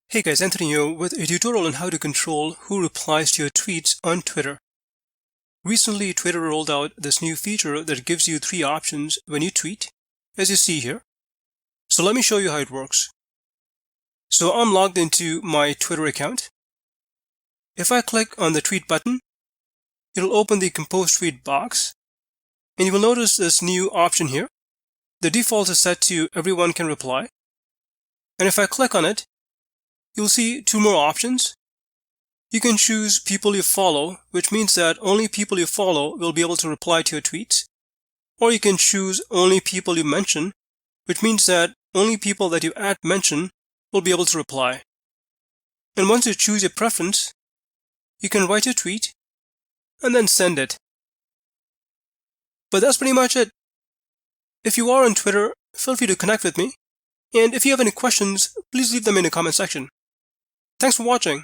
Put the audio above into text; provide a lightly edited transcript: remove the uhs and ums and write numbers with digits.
Hey guys, Anthony here with a tutorial on how to control who replies to your tweets on Twitter. Recently, Twitter rolled out this new feature that gives you three options when you tweet, as you see here. So let me show you how it works. So I'm logged into my Twitter account. If I click on the tweet button, it'll open the compose tweet box, and you will notice this new option here. The default is set to everyone can reply. And if I click on it, you'll see two more options. You can choose people you follow, which means that only people you follow will be able to reply to your tweets. Or you can choose only people you mention, which means that only people that you mention will be able to reply. And once you choose your preference, you can write your tweet and then send it. But that's pretty much it. If you are on Twitter, feel free to connect with me. And if you have any questions, please leave them in the comment section. Thanks for watching.